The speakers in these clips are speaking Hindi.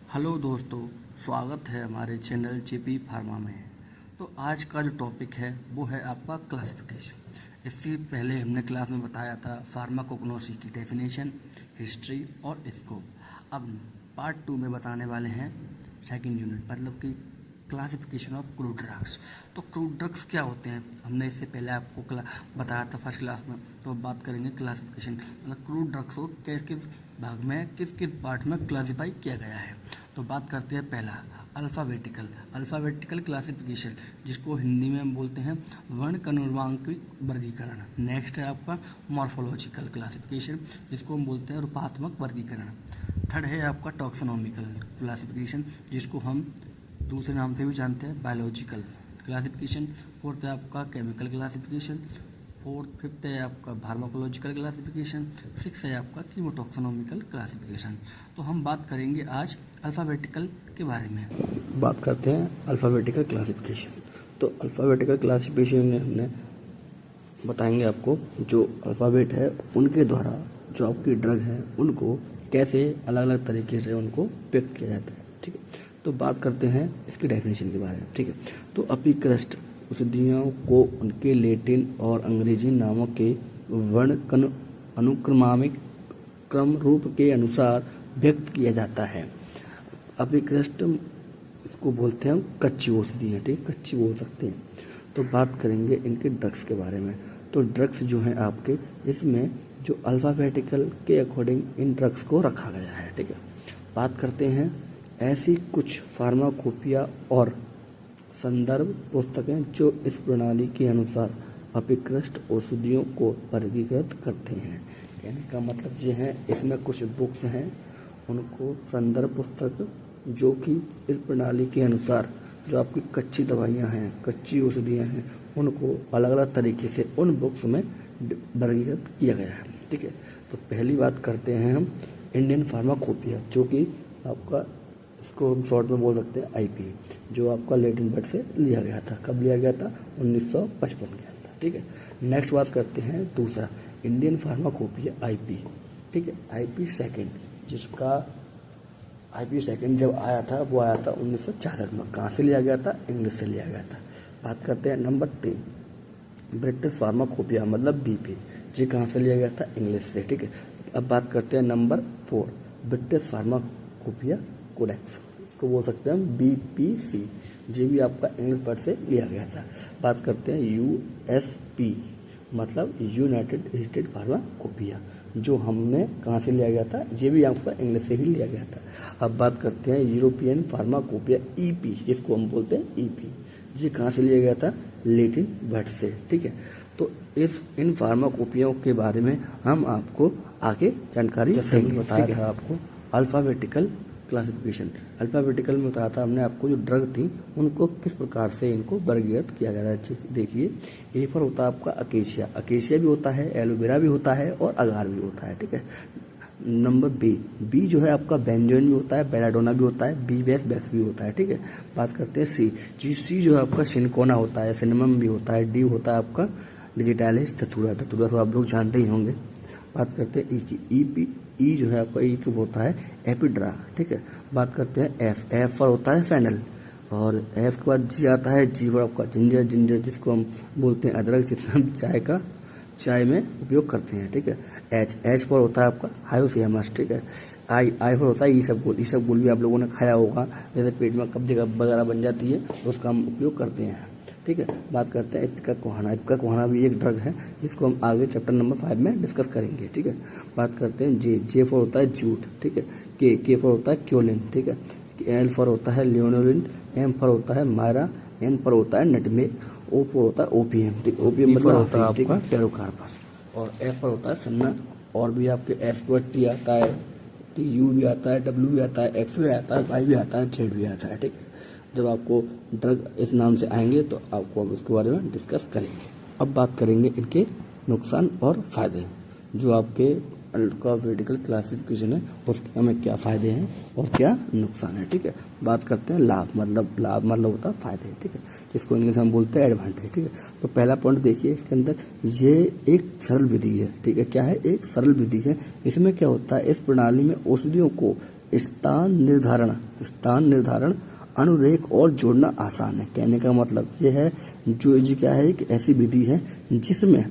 हेलो दोस्तों, स्वागत है हमारे चैनल जेपी फार्मा में। तो आज का जो टॉपिक है वो है आपका क्लासिफिकेशन। इससे पहले हमने क्लास में बताया था फार्माकोग्नोसी की डेफिनेशन, हिस्ट्री और स्कोप। अब पार्ट 2 में बताने वाले हैं सेकंड यूनिट, मतलब कि क्लासिफिकेशन ऑफ क्रूड ड्रग्स। तो क्रूड ड्रग्स क्या होते हैं, हमने इससे पहले आपको बताया था फर्स्ट क्लास में। तो अब बात करेंगे क्लासिफिकेशन, मतलब क्रूड ड्रग्स को किस किस भाग में, किस किस पार्ट में क्लासिफाई किया गया है। तो बात करते हैं पहला अल्फ़ाबेटिकल क्लासिफिकेशन, जिसको हिंदी में हम बोलते हैं वर्ण क्रमांकित वर्गीकरण। नेक्स्ट है आपका मॉर्फोलॉजिकल क्लासिफिकेशन, जिसको हम बोलते हैं रूपात्मक वर्गीकरण। थर्ड है आपका टॉक्सोनॉमिकल क्लासिफिकेशन, जिसको हम दूसरे नाम से भी जानते हैं बायोलॉजिकल क्लासिफिकेशन। फोर्थ है आपका केमिकल क्लासिफिकेशन। फिफ्थ है आपका फार्माकोलॉजिकल क्लासिफिकेशन। सिक्स है आपका कीमोटॉक्सोनॉमिकल क्लासिफिकेशन। तो हम बात करेंगे आज अल्फ़ाबेटिकल के बारे में। बात करते हैं अल्फ़ाबेटिकल क्लासिफिकेशन। तो अल्फ़ाबेटिकल क्लासिफिकेशन में हमने बताएंगे आपको जो अल्फ़ाबेट है उनके द्वारा जो आपकी ड्रग है उनको कैसे अलग अलग तरीके से उनको व्यक्त किया जाता है। ठीक है, तो बात करते हैं इसकी डेफिनेशन के बारे में। ठीक है, तो अपीकृष्ट औषधियों को उनके लैटिन और अंग्रेजी नामों के वर्ण अनुक्रमिक क्रम रूप के अनुसार व्यक्त किया जाता है। अपीकृष्ट इसको बोलते हैं हम कच्ची औषधियाँ, ठीक, कच्ची बोल सकते हैं। तो बात करेंगे इनके ड्रग्स के बारे में। तो ड्रग्स जो हैं आपके, इसमें जो अल्फ़ाबेटिकल के अकॉर्डिंग इन ड्रग्स को रखा गया है। ठीक है, बात करते हैं ऐसी कुछ फार्माकोपिया और संदर्भ पुस्तकें जो इस प्रणाली के अनुसार अपीकृष्ट औषधियों को वर्गीकृत करते हैं। कहने का मतलब ये है, इसमें कुछ बुक्स हैं, उनको संदर्भ पुस्तक जो कि इस प्रणाली के अनुसार जो आपकी कच्ची दवाइयाँ हैं, कच्ची औषधियाँ हैं, उनको अलग अलग तरीके से उन बुक्स में वर्गीकृत किया गया है। ठीक है, तो पहली बात करते हैं हम इंडियन फार्माकोपिया, जो कि आपका इसको हम शॉर्ट में बोल सकते हैं आईपी, जो आपका लैटिन वर्ड से लिया गया था। कब लिया गया था? 1955 के अंदर। ठीक है, नेक्स्ट बात करते हैं दूसरा इंडियन फार्माकोपिया आईपी। ठीक है, आईपी सेकेंड, जिसका आईपी सेकेंड जब आया था वो आया था 1966 में। कहाँ से लिया गया था? इंग्लिश से लिया गया था। बात करते हैं नंबर 3 ब्रिटिश फार्माकोपिया, मतलब बीपी, जी कहाँ से लिया गया था? इंग्लिश से। ठीक है, अब बात करते हैं नंबर 4 ब्रिटिश फार्माकोपिया कोडेक्स, इसको बोल सकते हैं हम बीपीसी, जो भी आपका इंग्लिश वर्ड से लिया गया था। बात करते हैं यूएसपी, मतलब यूनाइटेड स्टेट फार्माकोपिया, जो हमने कहाँ से लिया गया था? ये भी आपका इंग्लिश से ही लिया गया था। अब बात करते हैं यूरोपियन फार्माकोपिया ईपी, जिसको हम बोलते हैं ईपी, ये कहाँ से लिया गया था? लैटिन वर्ड से। ठीक है, तो इन फार्माकोपियों के बारे में हम आपको आगे जानकारी देंगे। बताया था आपको अल्फ़ाबेटिकल क्लासिफिकेशन। अल्फ़ाबेटिकल में बताया था हमने आपको जो ड्रग थी उनको किस प्रकार से इनको वर्गीकृत किया गया है। देखिए, ए पर होता है आपका अकेशिया, अकेशिया भी होता है, एलोवेरा भी होता है और अगार भी होता है। ठीक है, नंबर बी जो है आपका बेंजोइन भी होता है, बेलाडोना भी होता है, बी बैक्स भी होता है। ठीक है, बात करते हैं सी जो है आपका सिनकोना होता है, सिनेमम भी होता है, डी होता है आपका डिजिटालिस धतूरा तो आप लोग जानते ही होंगे। बात करते हैं ई की, ई जो है आपका ई की होता है एपिड्रा। ठीक है, बात करते हैं एफ पर होता है फेनल, और एफ के बाद जी आता है, जी पर आपका जिंजर जिसको हम बोलते हैं अदरक, जिसमें हम चाय में उपयोग करते हैं। ठीक है, एच पर होता है आपका हायोसियामस। ठीक है, आई पर होता है ईसबगोल भी आप लोगों ने खाया होगा, जैसे पेट में कब्जे वगैरह बन जाती है तो उसका हम उपयोग करते हैं। ठीक है, बात करते हैं इपिका कोहाना भी एक ड्रग है, जिसको हम आगे चैप्टर नंबर 5 में डिस्कस करेंगे। ठीक है, बात करते हैं जे फॉर होता है जूट। ठीक है, के फॉर होता है क्योलिन। ठीक है, एल फॉर होता है लियोनोलिन, एम फॉर होता है मायरा, एन पर होता है नटमेग, ओ पर होता है ओपीएम। ठीक, ओपीएम मतलब होता है आपका टेरोकार्पस, और एफ पर होता है सन्ना, और भी आपके एफ के बाद टी आता है, टी यू भी आता है, डब्ल्यू भी आता है, एक्स भी आता है, वाई भी आता है, जेड भी आता है। ठीक है, जब आपको ड्रग इस नाम से आएंगे तो आपको हम इसके बारे में डिस्कस करेंगे। अब बात करेंगे इनके नुकसान और फ़ायदे, जो आपके अल्फ़ाबेटिकल क्लासिफिकेशन है उसके हमें क्या फ़ायदे हैं और क्या नुकसान है। ठीक है, बात करते हैं लाभ मतलब होता है फ़ायदे। ठीक है, जिसको इंग्लिश में हम बोलते हैं एडवांटेज। ठीक है, तो पहला पॉइंट देखिए, इसके अंदर ये एक सरल विधि है। ठीक है, क्या है? एक सरल विधि है। इसमें क्या होता है, इस प्रणाली में औषधियों को स्थान निर्धारण स्थान निर्धारण, अनुरेख और जोड़ना आसान है। कहने का मतलब ये है, जो ये क्या है, एक ऐसी विधि है जिसमें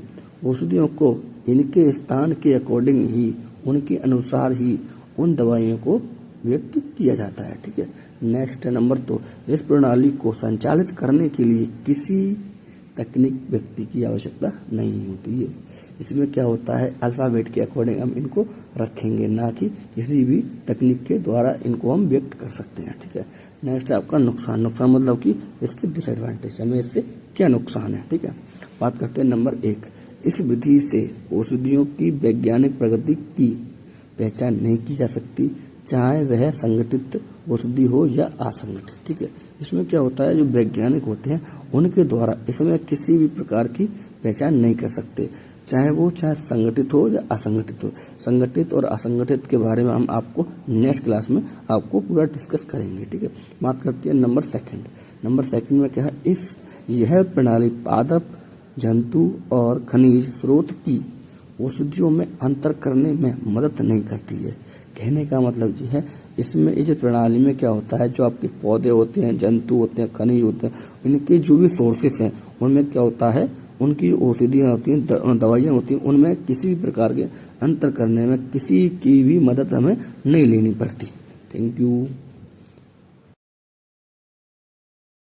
औषधियों को इनके स्थान के अकॉर्डिंग ही, उनके अनुसार ही उन दवाइयों को व्यक्त किया जाता है। ठीक है, नेक्स्ट नंबर 2, इस प्रणाली को संचालित करने के लिए किसी तकनीक व्यक्ति की आवश्यकता नहीं होती है। इसमें क्या होता है, अल्फ़ाबेट के अकॉर्डिंग हम इनको रखेंगे, ना कि किसी भी तकनीक के द्वारा इनको हम व्यक्त कर सकते हैं। ठीक है, नेक्स्ट है आपका नुकसान। नुकसान मतलब कि इसके डिसएडवांटेज, हमें इससे क्या नुकसान है। ठीक है, बात करते हैं नंबर 1, इस विधि से औषधियों की वैज्ञानिक प्रगति की पहचान नहीं की जा सकती, चाहे वह संगठित औषधि हो या असंगठित। ठीक है, इसमें क्या होता है, जो वैज्ञानिक होते हैं उनके द्वारा इसमें किसी भी प्रकार की पहचान नहीं कर सकते, चाहे संगठित हो या असंगठित हो। संगठित और असंगठित के बारे में हम आपको नेक्स्ट क्लास में आपको पूरा डिस्कस करेंगे। ठीक है, बात करते हैं नंबर सेकंड। नंबर सेकंड में क्या है, यह प्रणाली पादप, जंतु और खनिज स्रोत की औषधियों में अंतर करने में मदद नहीं करती है। कहने का मतलब ये है, इसमें इस प्रणाली में क्या होता है, जो आपके पौधे होते हैं, जंतु होते हैं, खनिज होते हैं, इनके जो भी सोर्सेस हैं उनमें क्या होता है, उनकी औषधियाँ होती हैं, दवाइयाँ होती हैं, उनमें किसी भी प्रकार के अंतर करने में किसी की भी मदद हमें नहीं लेनी पड़ती। Thank you.